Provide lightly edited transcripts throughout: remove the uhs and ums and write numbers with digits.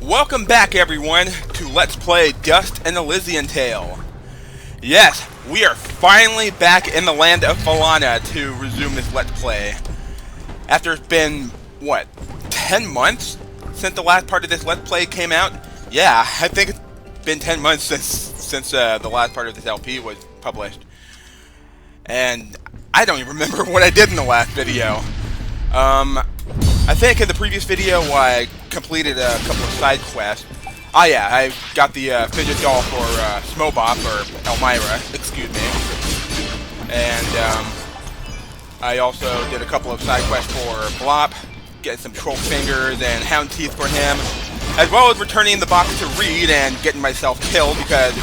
Welcome back, everyone, to Let's Play Dust and Elysian Tale. Yes, we are finally back in the land of Falana to resume this Let's Play. After it's been, what, 10 months since the last part of this Let's Play came out? Yeah, I think it's been 10 months since the last part of this LP was published. And I don't even remember what I did in the last video. I think in the previous video I completed a couple of side quests. Oh yeah, I got the fidget doll for Smobop, or Elmira, excuse me. And I also did a couple of side quests for Blop, getting some troll fingers and hound teeth for him, as well as returning the box to Reed and getting myself killed because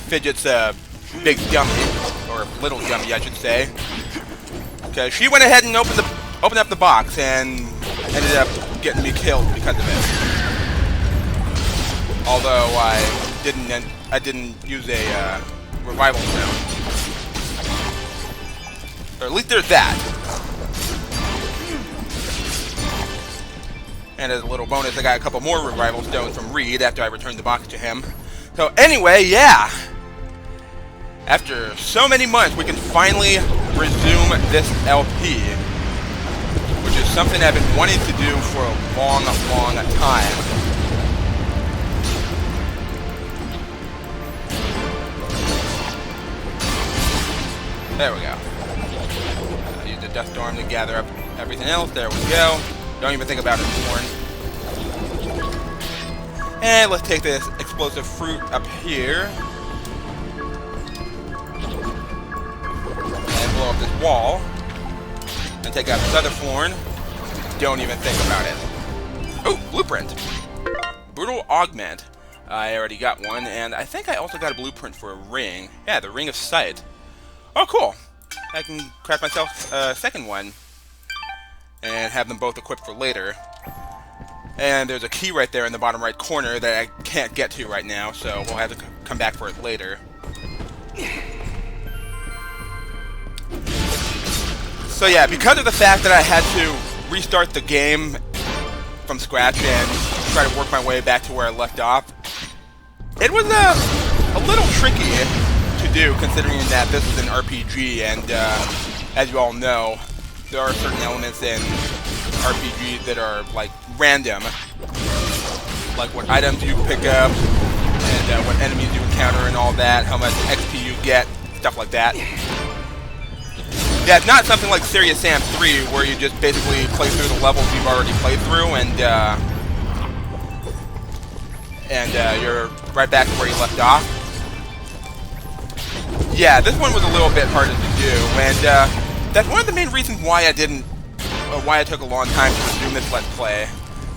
Fidget's a big dummy, or little dummy I should say. Because she went ahead and opened up the box and ended up getting me killed because of it. Although I didn't use a revival stone. Or at least there's that. And as a little bonus, I got a couple more revival stones from Reed after I returned the box to him. So anyway, yeah. After so many months, we can finally resume this LP. Which is something I've been wanting to do for a long, long time. There we go. Use the dust storm to gather up everything else. There we go. Don't even think about it, Thorn. And let's take this explosive fruit up here. And blow up this wall. And take out this other thorn. Don't even think about it. Oh, blueprint. Brutal augment. I already got one, and I think I also got a blueprint for a ring. Yeah, the ring of sight. Oh, cool. I can craft myself a second one. And have them both equipped for later. And there's a key right there in the bottom right corner that I can't get to right now, so we'll have to come back for it later. So yeah, because of the fact that I had to restart the game from scratch and try to work my way back to where I left off, it was a little tricky to do, considering that this is an RPG, and as you all know, there are certain elements in RPGs that are like random, like what items you pick up, and what enemies you encounter and all that, how much XP you get, stuff like that. Yeah, it's not something like Serious Sam 3, where you just basically play through the levels you've already played through, and you're right back to where you left off. Yeah, this one was a little bit harder to do, and that's one of the main reasons why I took a long time to resume this Let's Play,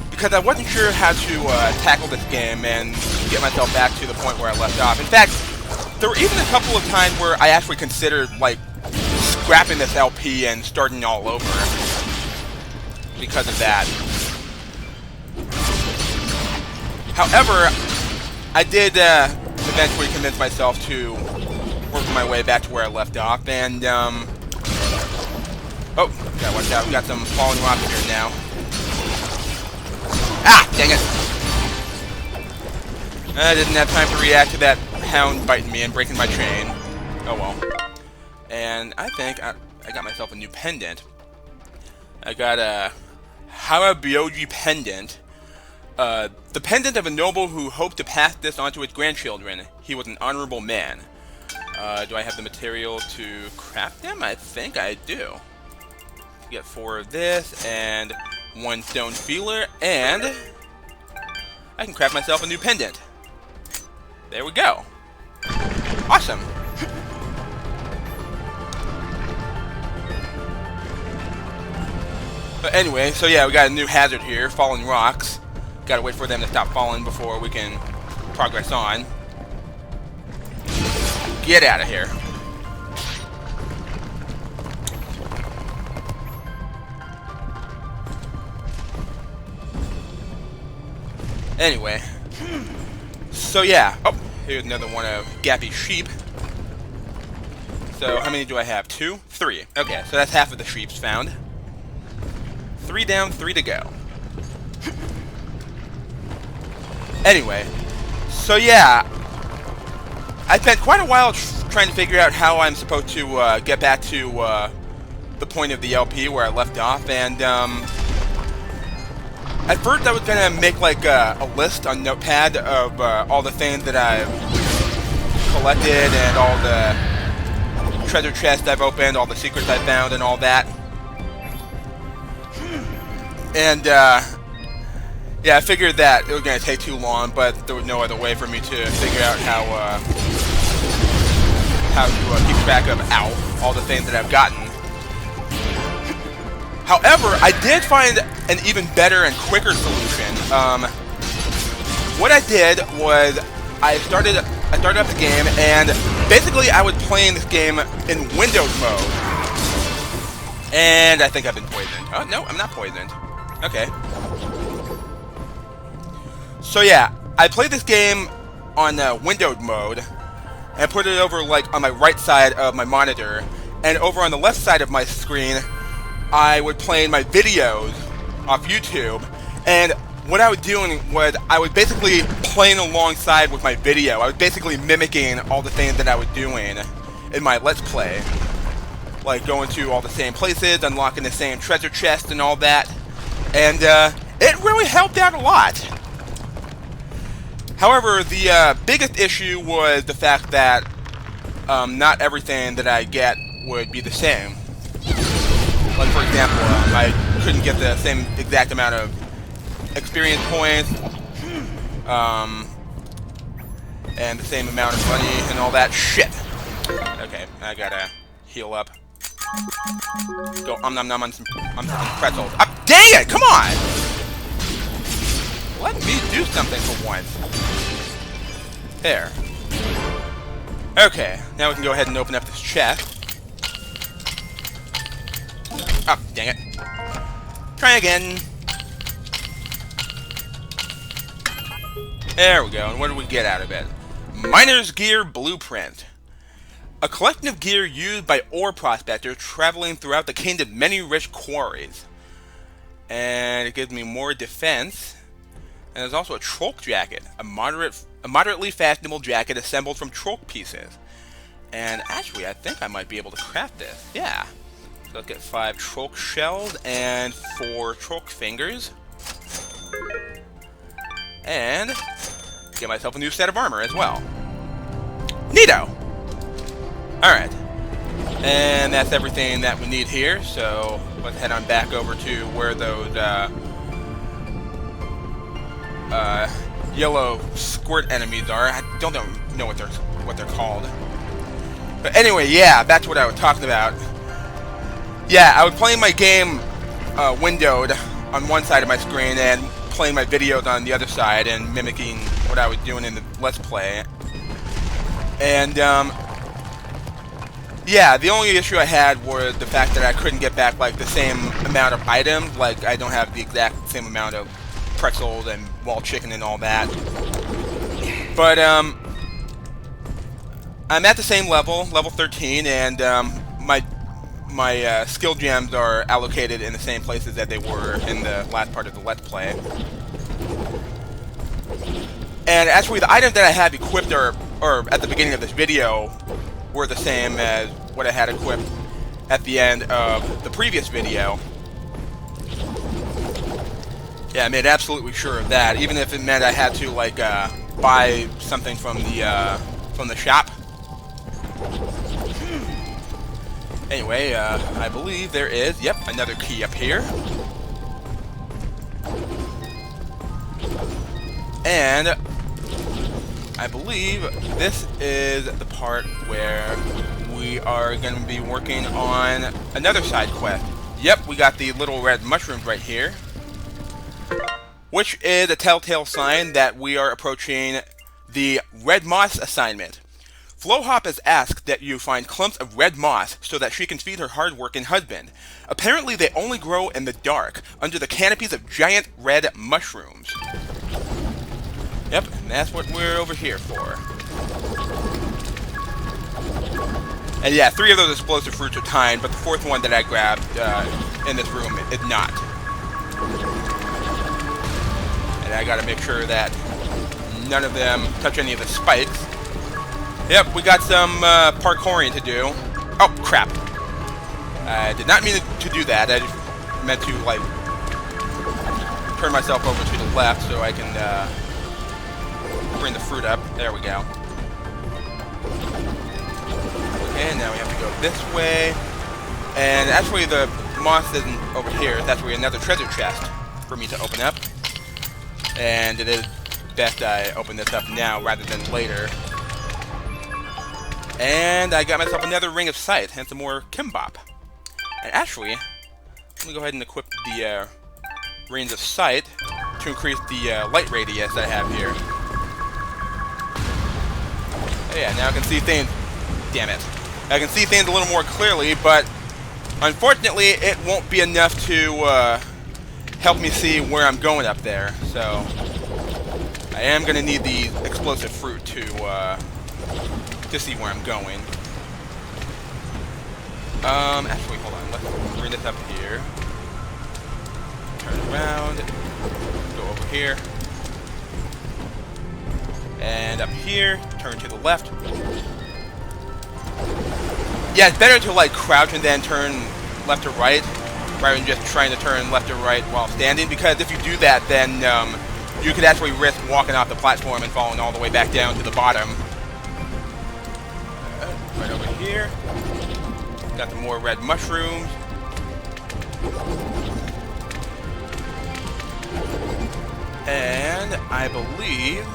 because I wasn't sure how to tackle this game and get myself back to the point where I left off. In fact, there were even a couple of times where I actually considered, like, scrapping this LP and starting all over because of that. However, I did eventually convince myself to work my way back to where I left off, and oh, gotta watch out, we got some falling rocks here now. Ah, dang it! I didn't have time to react to that hound biting me and breaking my chain. Oh well. And I think I got myself a new pendant. I got a Hawabyoji pendant. The pendant of a noble who hoped to pass this on to his grandchildren. He was an honorable man. Do I have the material to craft them? I think I do. Get 4 of this, and 1 stone feeler, and I can craft myself a new pendant. There we go. Awesome. But anyway, so yeah, we got a new hazard here, falling rocks. Gotta wait for them to stop falling before we can progress on. Get out of here. Anyway. So yeah. Oh, here's another one of Gappy's sheep. So how many do I have? 2? 3. Okay, so that's half of the sheeps found. 3 down, 3 to go. Anyway, so yeah, I spent quite a while trying to figure out how I'm supposed to get back to the point of the LP where I left off, and at first I was gonna make like a list on Notepad of all the things that I've collected and all the treasure chests I've opened, all the secrets I found, and all that. And yeah, I figured that it was gonna take too long, but there was no other way for me to figure out how to keep track of all the things that I've gotten. However, I did find an even better and quicker solution. What I did was I started up the game, and basically I was playing this game in Windows mode. And I think I've been poisoned. Oh, no, I'm not poisoned. Okay. So yeah, I played this game on Windows mode, and put it over like on my right side of my monitor, and over on the left side of my screen I would play my videos off YouTube, and what I was doing was I was basically playing alongside with my video. I was basically mimicking all the things that I was doing in my Let's Play, like going to all the same places, unlocking the same treasure chest and all that, and it really helped out a lot. However, the biggest issue was the fact that not everything that I get would be the same. Like, for example, I couldn't get the same exact amount of experience points, and the same amount of money and all that shit. Okay, I gotta heal up. Go nom nom on some pretzels. Ah, dang it! Come on! Let me do something for once. There. Okay, now we can go ahead and open up this chest. Oh, dang it. Try again. There we go, and what do we get out of it? Miner's Gear Blueprint. A collection of gear used by ore prospectors traveling throughout the kingdom's many rich quarries. And it gives me more defense. And there's also a Trolk jacket, a moderately fashionable jacket assembled from Trolk pieces. And actually, I think I might be able to craft this. Yeah. So let's get 5 Trolk shells and 4 Trolk fingers. And get myself a new set of armor as well. Neato! Alright. And that's everything that we need here, so let's head on back over to where those yellow squirt enemies are. I don't know what they're called. But anyway, yeah, back to what I was talking about. Yeah, I was playing my game windowed on one side of my screen and playing my videos on the other side and mimicking what I was doing in the Let's Play. And yeah, the only issue I had was the fact that I couldn't get back like the same amount of items. Like, I don't have the exact same amount of pretzels and wall chicken and all that. But I'm at the same level 13, and my skill gems are allocated in the same places that they were in the last part of the Let's Play. And actually, the items that I have equipped or at the beginning of this video were the same as what I had equipped at the end of the previous video. Yeah, I made absolutely sure of that, even if it meant I had to like buy something from the shop. Anyway, I believe there is, yep, another key up here. And I believe this is the part where we are going to be working on another side quest. Yep, we got the little red mushrooms right here, which is a telltale sign that we are approaching the red moss assignment. Flowhop has asked that you find clumps of red moss so that she can feed her hard-working husband. Apparently they only grow in the dark, under the canopies of giant red mushrooms. Yep, and that's what we're over here for. And yeah, 3 of those explosive fruits are timed, but the 4th one that I grabbed in this room is not. And I gotta make sure that none of them touch any of the spikes. Yep, we got some parkouring to do. Oh, crap. I did not mean to do that. I just meant to, like, turn myself over to the left so I can bring the fruit up. There we go. And now we have to go this way. And actually the moss isn't over here. That's where another treasure chest for me to open up. And it is best I open this up now rather than later. And I got myself another ring of sight and some more kimbap. And actually, let me go ahead and equip the rings of sight to increase the light radius I have here. Oh yeah, now I can see things. Damn it. I can see things a little more clearly, but unfortunately it won't be enough to help me see where I'm going up there. So I am going to need the explosive fruit to see where I'm going. Actually, hold on. Let's bring this up here. Turn around. Go over here. And up here. Turn to the left. Yeah, it's better to, like, crouch and then turn left to right, rather than just trying to turn left to right while standing, because if you do that, then you could actually risk walking off the platform and falling all the way back down to the bottom. Right over here. Got some more red mushrooms. And I believe...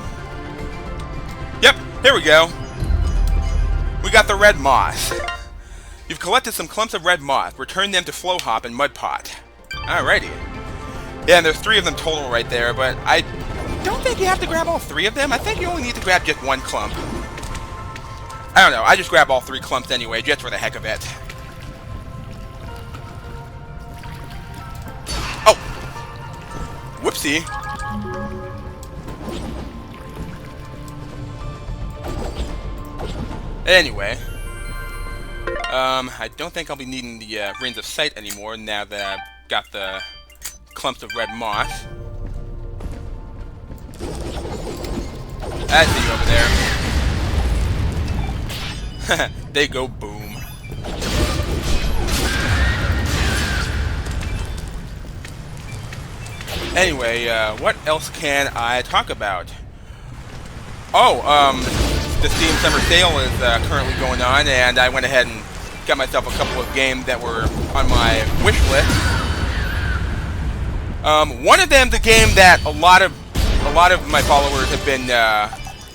Yep, here we go. We got the red moss. You've collected some clumps of red moss. Return them to Flowhop and Mudpot. Alrighty. Yeah, and there's 3 of them total right there, but I don't think you have to grab all 3 of them. I think you only need to grab just 1 clump. I don't know, I just grab all 3 clumps anyway, just for the heck of it. Oh! Whoopsie. Anyway. I don't think I'll be needing the rings of sight anymore now that I've got the clumps of red moss. I see you over there. They go boom. Anyway, what else can I talk about? Oh, the Steam Summer Sale is currently going on, and I went ahead and got myself a couple of games that were on my wish list. One of them, the game that a lot of my followers have been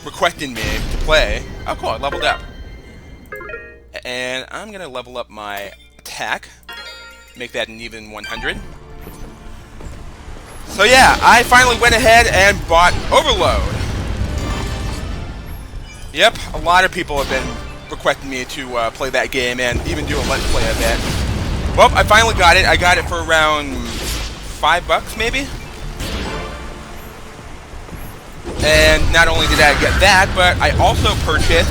requesting me to play. Oh, cool! I leveled up, and I'm gonna level up my attack, make that an even 100. So yeah, I finally went ahead and bought Overload. Yep, a lot of people have been requesting me to play that game and even do a Let's Play of it. Well, I finally got it. I got it for around $5 maybe? And not only did I get that, but I also purchased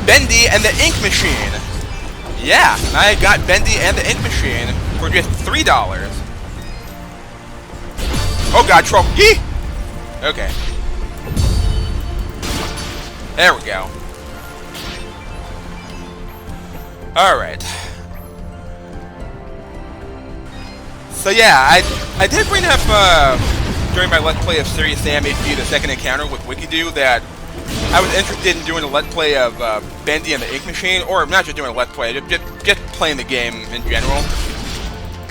Bendy and the Ink Machine. Yeah, I got Bendy and the Ink Machine for just $3. Oh god, troll. Yee! Okay. There we go. Alright. So yeah, I did bring up during my Let's Play of Serious Sam HD, the second encounter with Wikidoo, that I was interested in doing a Let's Play of Bendy and the Ink Machine, or not just doing a Let's Play, just playing the game in general.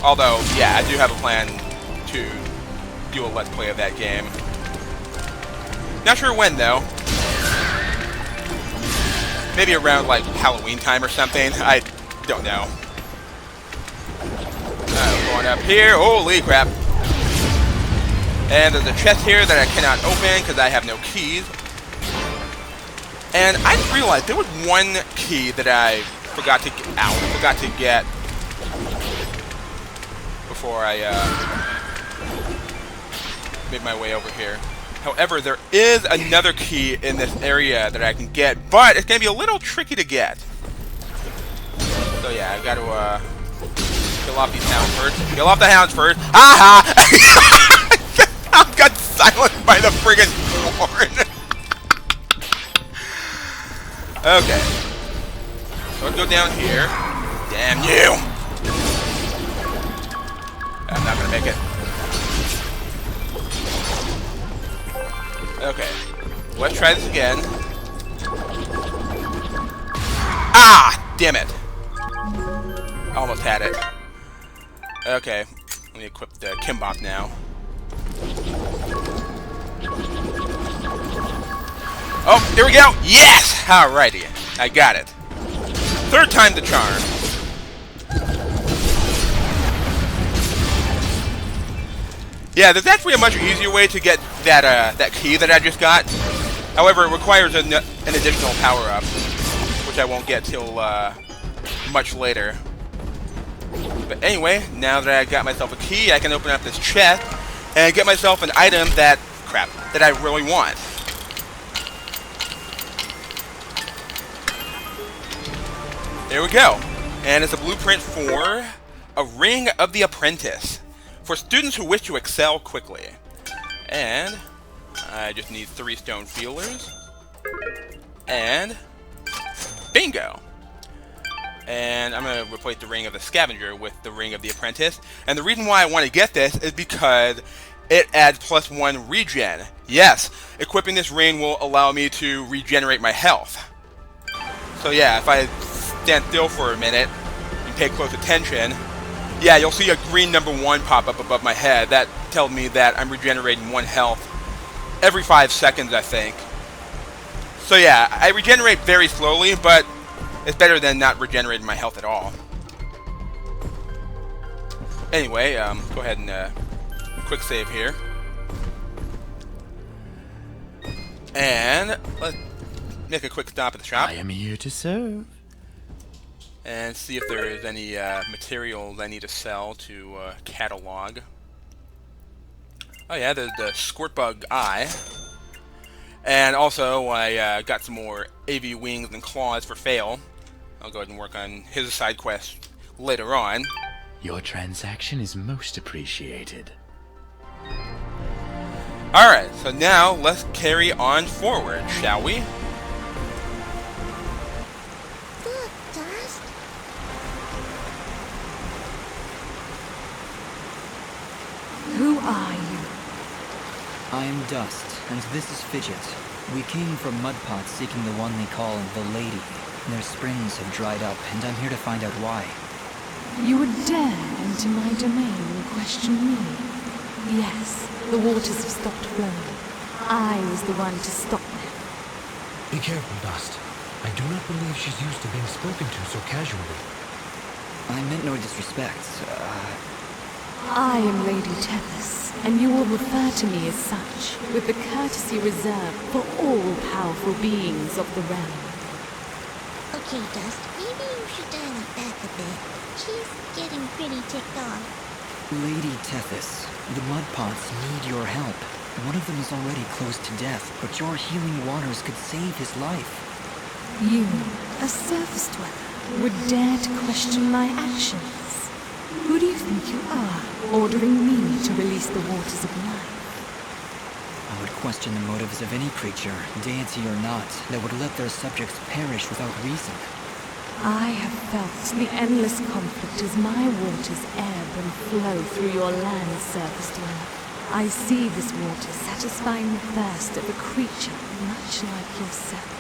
Although, yeah, I do have a plan to do a Let's Play of that game. Not sure when, though. Maybe around, like, Halloween time or something. I don't know. Going up here. Holy crap. And there's a chest here that I cannot open because I have no keys. And I just realized there was one key that I forgot to get before I made my way over here. However, there is another key in this area that I can get, but it's going to be a little tricky to get. So yeah, I've got to kill off these hounds first. Kill off the hounds first. Haha! I got silenced by the friggin' horn. Okay. So let's go down here. Damn you! I'm not gonna make it. Okay. Let's try this again. Ah! Damn it. Almost had it. Okay. Let me equip the Kimbop now. Oh, here we go! Yes! Alrighty. I got it. Third time the charm. Yeah, there's actually a much easier way to get that key that I just got. However, it requires an additional power-up, which I won't get till much later. But anyway, now that I got myself a key, I can open up this chest and get myself an item that I really want. There we go. And it's a blueprint for a Ring of the Apprentice for students who wish to excel quickly. And I just need 3 stone feelers. And bingo! And I'm going to replace the Ring of the Scavenger with the Ring of the Apprentice. And the reason why I want to get this is because it adds +1 regen. Yes, equipping this ring will allow me to regenerate my health. So yeah, if I stand still for a minute and pay close attention, yeah, you'll see a green number 1 pop up above my head. That tells me that I'm regenerating 1 health every 5 seconds, I think. So yeah, I regenerate very slowly, but it's better than not regenerating my health at all. Anyway, go ahead and quick save here. And let's make a quick stop at the shop. I am here to serve. And see if there is any materials I need to sell to catalog. Oh yeah, there's the Squirt Bug Eye. And also, I got some more AV Wings and Claws for Fail. I'll go ahead and work on his side quest later on. Your transaction is most appreciated. Alright, so now let's carry on forward, shall we? Look, Dust. Who are you? I am Dust, and this is Fidget. We came from Mudpot seeking the one they call the Lady. Their springs have dried up, and I'm here to find out why. You would dare enter my domain and question me? Yes, the waters have stopped flowing. I was the one to stop them. Be careful, Dust. I do not believe she's used to being spoken to so casually. I meant no disrespect. I am Lady Tethys, and you will refer to me as such, with the courtesy reserved for all powerful beings of the realm. Okay, Dust, maybe you should dial it back a bit. She's getting pretty ticked off. Lady Tethys, the Mudpots need your help. One of them is already close to death, but your healing waters could save his life. You, a surface dweller, would dare to question my actions? Who do you think you are, ordering me to release the waters of life? I would question the motives of any creature, deity or not, that would let their subjects perish without reason. I have felt the endless conflict as my waters ebb and flow through your land's surface dweller. I see this water satisfying the thirst of a creature much like yourself.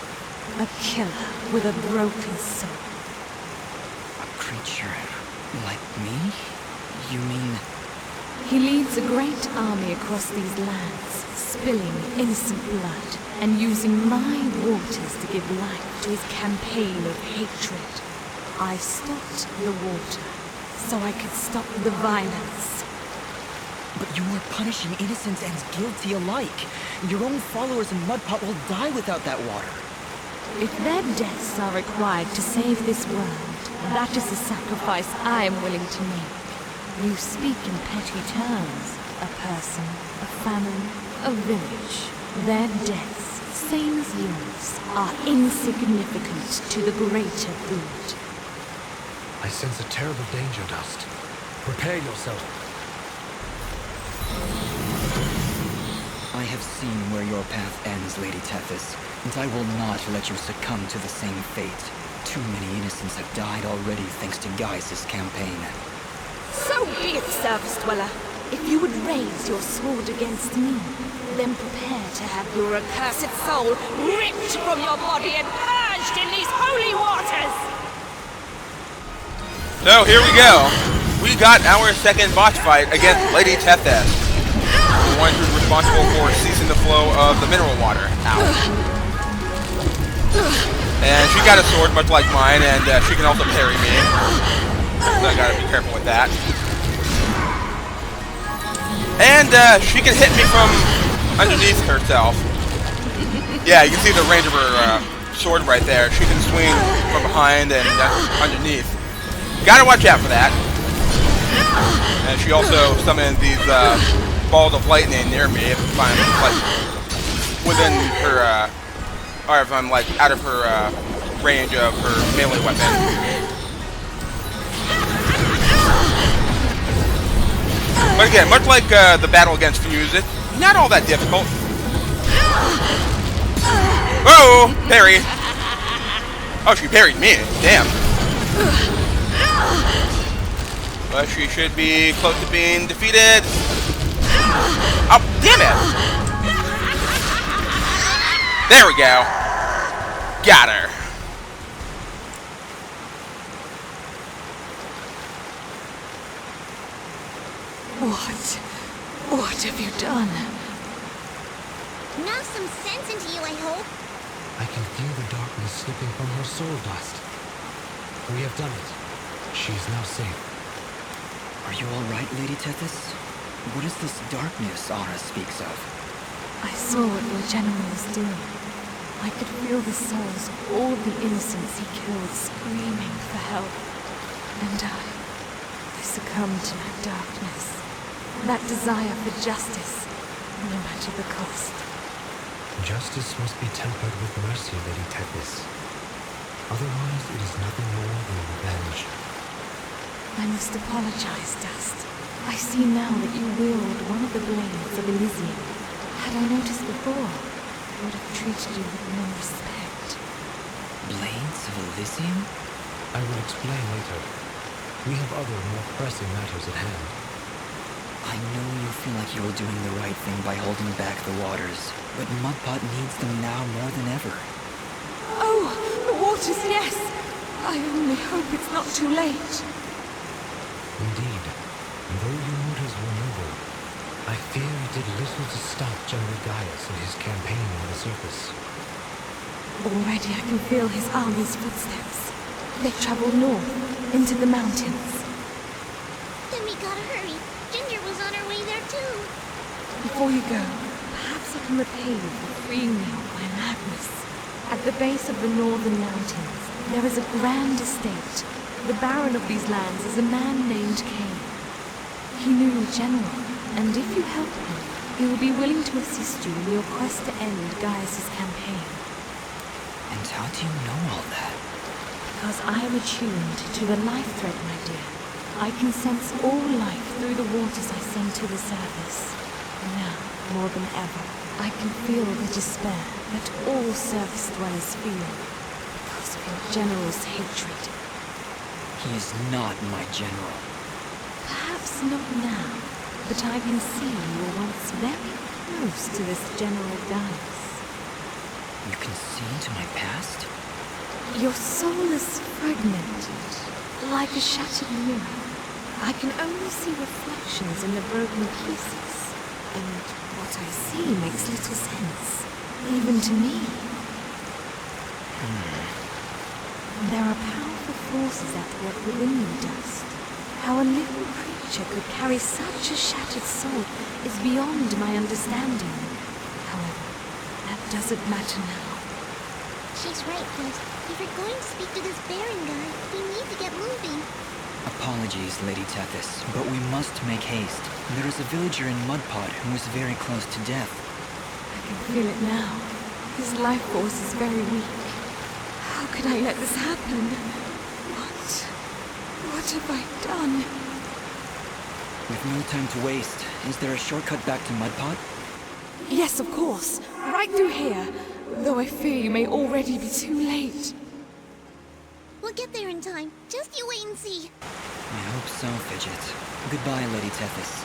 A killer with a broken soul. A creature like me? You mean... He leads a great army across these lands, spilling innocent blood, and using my waters to give life to his campaign of hatred. I stopped the water, so I could stop the violence. But you are punishing innocent and guilty alike. Your own followers in Mudpot will die without that water. If their deaths are required to save this world, that is the sacrifice I am willing to make. You speak in petty terms. A person, a family, a village. Their deaths, same as yours, are insignificant to the greater good. I sense a terrible danger, Dust. Prepare yourself. I have seen where your path ends, Lady Tethys, and I will not let you succumb to the same fate. Too many innocents have died already thanks to Gaius' campaign. So be it, Surface Dweller. If you would raise your sword against me, then prepare to have your accursed soul ripped from your body and purged in these holy waters! So here we go. We got our second boss fight against Lady Tethys, the one who's responsible for ceasing the flow of the mineral water. Ow. And she got a sword much like mine, and she can also parry me. So I gotta be careful with that. And she can hit me from underneath herself. Yeah, you can see the range of her sword right there. She can swing from behind and underneath. Gotta watch out for that. And she also summoned these balls of lightning near me if I'm like within her, or if I'm like out of her range of her melee weapon. But again, much like the battle against Fuse, it's not all that difficult. Oh, parry! Oh, she parried me. Damn. But she should be close to being defeated. Oh, damn it! There we go. Got her. What have you done? Knock some sense into you, I hope. I can feel the darkness slipping from her soul dust. We have done it. She is now safe. Are you all right, Lady Tethys? What is this darkness Ara speaks of? I saw what your general was doing. I could feel the souls of all the innocents he killed screaming for help. And I succumbed to that darkness. That desire for justice, no matter the cost. Justice must be tempered with mercy, Lady Tethys. Otherwise, it is nothing more than revenge. I must apologize, Dust. I see now that you wield one of the blades of Elysian. Had I noticed before, I would have treated you with more respect. Blades of Elysian? I will explain later. We have other, more pressing matters at hand. I know you feel like you are doing the right thing by holding back the waters, but Mudpot needs them now more than ever. Oh, the waters, yes! I only hope it's not too late. Indeed, and though your motives were noble, I fear it did little to stop General Gaius in his campaign on the surface. Already I can feel his army's footsteps. They travel north, into the mountains. Then we gotta hurry. Ginger was on her way there too. Before you go, perhaps I can repay you for freeing me of my madness. At the base of the northern mountains, there is a grand estate. The baron of these lands is a man named Cain. He knew your general, and if you help him, he will be willing to assist you in your quest to end Gaius' campaign. And how do you know all that? Because I am attuned to the life thread, my dear. I can sense all life through the waters I send to the surface. Now, more than ever, I can feel the despair that all surface dwellers feel because of your general's hatred. He is not my general. Perhaps not now, but I can see you were once very close to this General Gaius. You can see into my past? Your soul is fragmented, like a shattered mirror. I can only see reflections in the broken pieces, and what I see makes little sense, even to me. There are powerful forces at work within you, Dust. How a little creature could carry such a shattered soul is beyond my understanding. However, that doesn't matter now. She's right, Dust. If we're going to speak to this Baron guy, we need to get moving. Apologies, Lady Tethys, but we must make haste. There is a villager in Mudpot who is very close to death. I can feel it now. His life force is very weak. How could I let this happen? What have I done? With no time to waste, is there a shortcut back to Mudpot? Yes, of course. Right through here. Though I fear you may already be too late. We'll get there in time. Just you wait and see. I hope so, Fidget. Goodbye, Lady Tethys.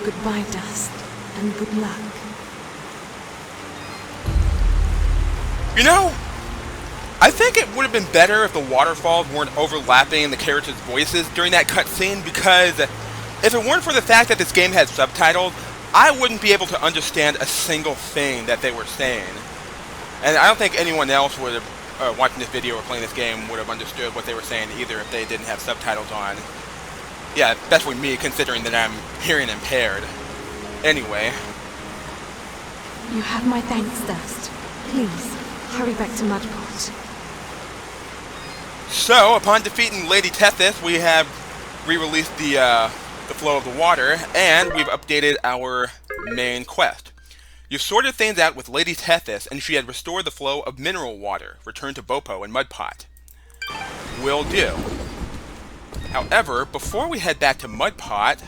Goodbye, Dust, and good luck. You know, I think it would have been better if the waterfalls weren't overlapping the characters' voices during that cutscene, because if it weren't for the fact that this game had subtitles, I wouldn't be able to understand a single thing that they were saying. And I don't think anyone else would have, watching this video or playing this game, would have understood what they were saying either if they didn't have subtitles on. Yeah, especially me, considering that I'm hearing impaired. Anyway. You have my thanks, Dust. Please, hurry back to Mudpot. So, upon defeating Lady Tethys, we have re-released the flow of the water, and we've updated our main quest. You've sorted things out with Lady Tethys, and she had restored the flow of mineral water. Return to Bopo and Mudpot. Will do. However, before we head back to Mudpot,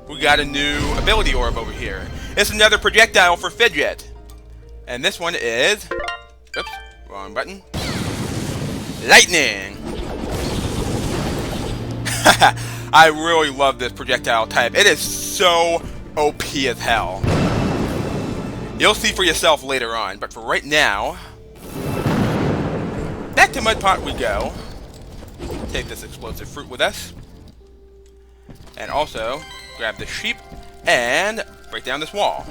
we got a new ability orb over here. It's another projectile for Fidget. And this one is... Oops, wrong button. Lightning! I really love this projectile type. It is so OP as hell. You'll see for yourself later on, but for right now... Back to Mudpot we go. Take this explosive fruit with us. And also, grab the sheep and break down this wall.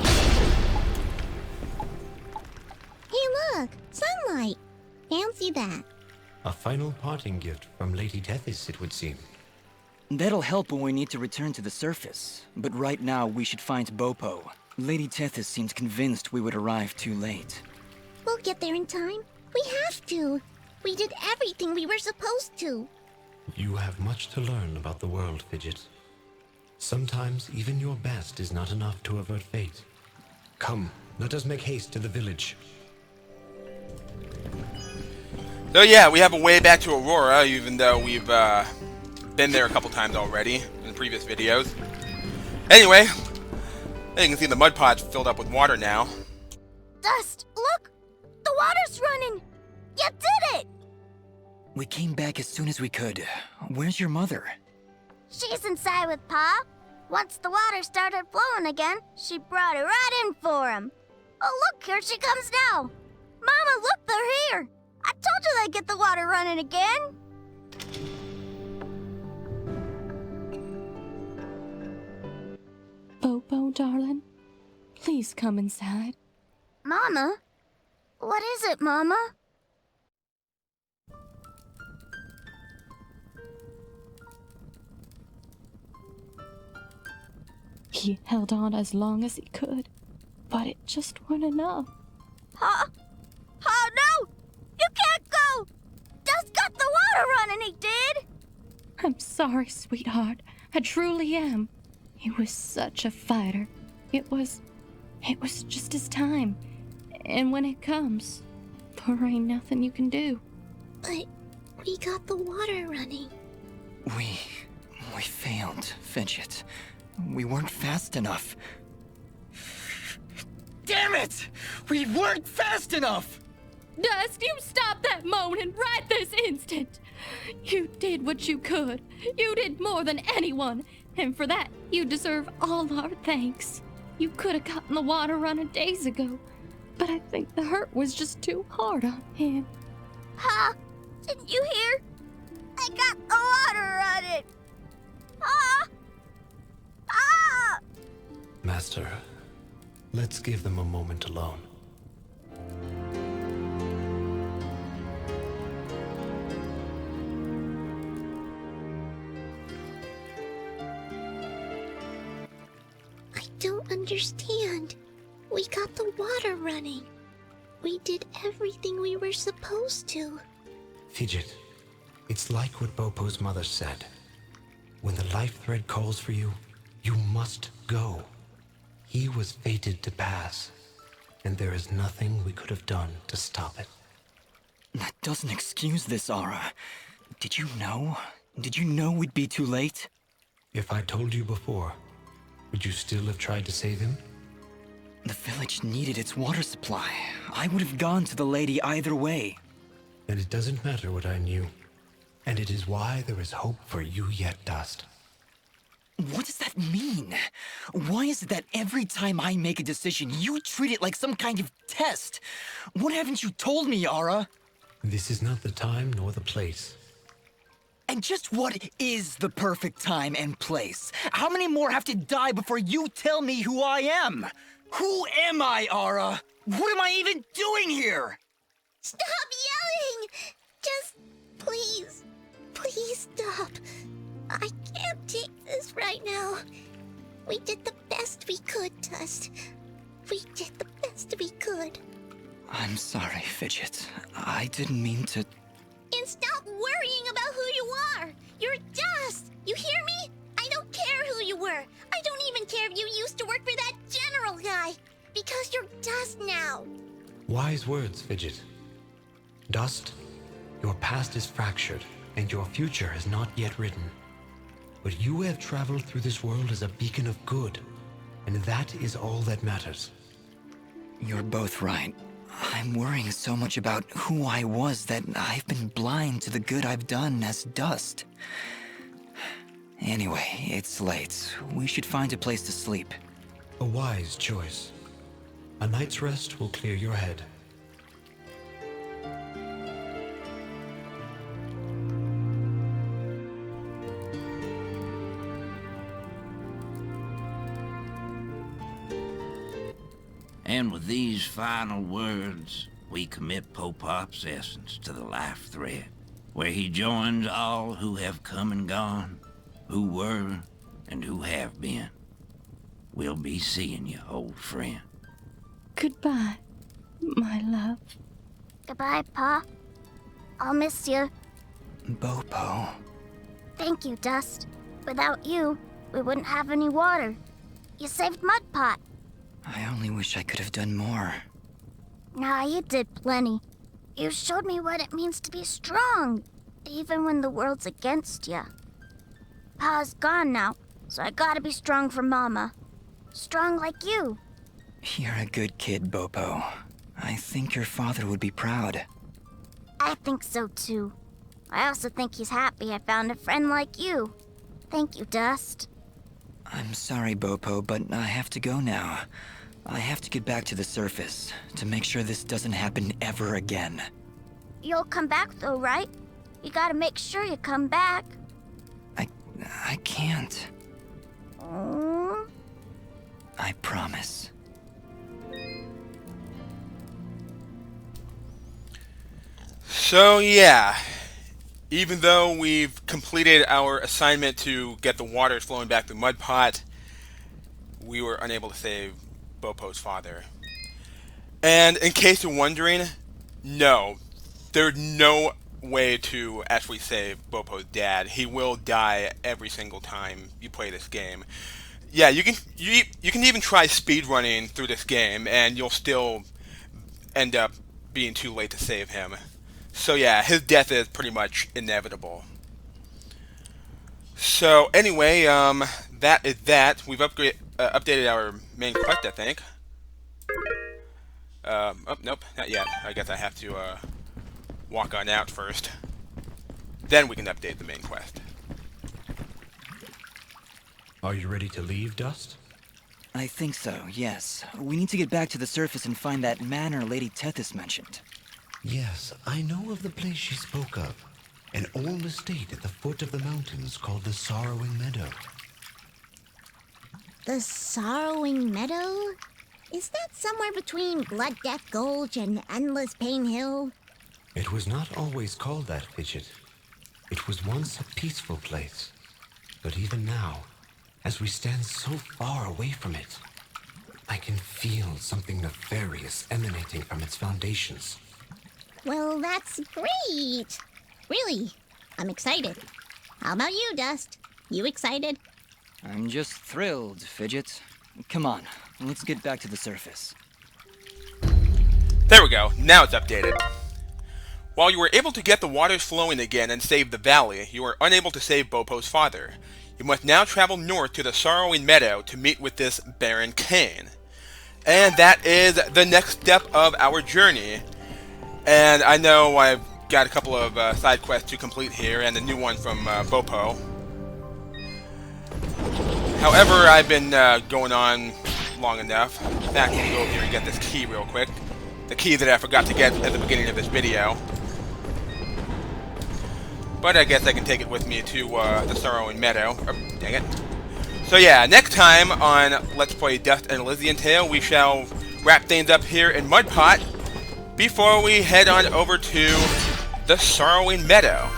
Hey look! Sunlight! Fancy that. A final parting gift from Lady Tethys, it would seem. That'll help when we need to return to the surface. But right now, we should find Bopo. Lady Tethys seemed convinced we would arrive too late. We'll get there in time. We have to. We did everything we were supposed to. You have much to learn about the world, Fidget. Sometimes even your best is not enough to avert fate. Come, let us make haste to the village. So yeah, we have a way back to Aurora, even though we've been there a couple times already in previous videos. Anyway, you can see the mud pod's filled up with water now. Dust, look! The water's running! You did it! We came back as soon as we could. Where's your mother? She's inside with Pa. Once the water started flowing again, she brought it right in for him. Oh, look, here she comes now. Mama, look, they're here. I told you they'd get the water running again. Bopo, darling, please come inside. Mama? What is it, Mama? He held on as long as he could, but it just weren't enough. Huh? Oh, no! You can't go! Dust got the water running, he did! I'm sorry, sweetheart. I truly am. He was such a fighter. It was just his time. And when it comes, there ain't nothing you can do. But we got the water running. We failed, Fidget. We weren't fast enough. Damn it! We weren't fast enough! Dust, you stop that moaning right this instant! You did what you could. You did more than anyone. And for that, you deserve all our thanks. You could have gotten the water running days ago. But I think the hurt was just too hard on him. Huh? Didn't you hear? I got the water running! Ah! Ah! Master, let's give them a moment alone. I don't understand. We got the water running. We did everything we were supposed to. Fidget, it's like what Bopo's mother said. When the life thread calls for you, you must go. He was fated to pass, and there is nothing we could have done to stop it. That doesn't excuse this, Aura. Did you know? Did you know we'd be too late? If I told you before, would you still have tried to save him? The village needed its water supply. I would have gone to the lady either way. And it doesn't matter what I knew. And it is why there is hope for you yet, Dust. What does that mean? Why is it that every time I make a decision, you treat it like some kind of test? What haven't you told me, Yara? This is not the time nor the place. And just what is the perfect time and place? How many more have to die before you tell me who I am? Who am I, Ara? What am I even doing here? Stop yelling! Just please stop. I can't take this right now. We did the best we could, Dust. We did the best we could. I'm sorry, Fidget. I didn't mean to... And stop worrying about who you are! You're Dust! You hear me? I don't care who you were. I don't even care if you used to work for that general guy. Because you're Dust now. Wise words, Fidget. Dust, your past is fractured, and your future is not yet written. But you have traveled through this world as a beacon of good, and that is all that matters. You're both right. I'm worrying so much about who I was that I've been blind to the good I've done as Dust. Anyway, it's late. We should find a place to sleep. A wise choice. A night's rest will clear your head. And with these final words, we commit Popop's essence to the life thread, where he joins all who have come and gone, who were and who have been. We'll be seeing you, old friend. Goodbye, my love. Goodbye, Pa. I'll miss you. Bopo. Thank you, Dust. Without you, we wouldn't have any water. You saved Mudpot. I only wish I could have done more. Nah, you did plenty. You showed me what it means to be strong, even when the world's against you. Pa's gone now, so I gotta be strong for Mama. Strong like you. You're a good kid, Bopo. I think your father would be proud. I think so too. I also think he's happy I found a friend like you. Thank you, Dust. I'm sorry, Bopo, but I have to go now. I have to get back to the surface to make sure this doesn't happen ever again. You'll come back though, right? You gotta make sure you come back. I can't. Oh. I promise. So yeah, even though we've completed our assignment to get the waters flowing back to Mudpot, we were unable to save Bopo's father. And in case you're wondering, no, there's no way to actually save Bopo's dad. He will die every single time you play this game. Yeah, you can even try speedrunning through this game, and you'll still end up being too late to save him. So yeah, his death is pretty much inevitable. So anyway, that is that. We've updated our main quest, I think. Oh, nope, not yet. I guess I have to walk on out first. Then we can update the main quest. Are you ready to leave, Dust? I think so, yes. We need to get back to the surface and find that manor Lady Tethys mentioned. Yes, I know of the place she spoke of. An old estate at the foot of the mountains called the Sorrowing Meadow. The Sorrowing Meadow? Is that somewhere between Blood Death Gulch and Endless Pain Hill? It was not always called that, Fidget. It was once a peaceful place. But even now, as we stand so far away from it, I can feel something nefarious emanating from its foundations. Well, that's great. Really, I'm excited. How about you, Dust? You excited? I'm just thrilled, Fidget. Come on, let's get back to the surface. There we go. Now it's updated. While you were able to get the waters flowing again and save the valley, you were unable to save Bopo's father. You must now travel north to the Sorrowing Meadow to meet with this Baron Kane. And that is the next step of our journey. And I know I've got a couple of side quests to complete here, and a new one from Bopo. However, I've been going on long enough. In fact, let me go over here and get this key real quick. The key that I forgot to get at the beginning of this video. But I guess I can take it with me to the Sorrowing Meadow. Oh, dang it. So yeah, next time on Let's Play Dust and Elysian Tale, we shall wrap things up here in Mudpot before we head on over to the Sorrowing Meadow.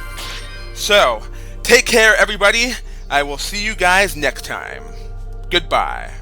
So, take care everybody. I will see you guys next time. Goodbye.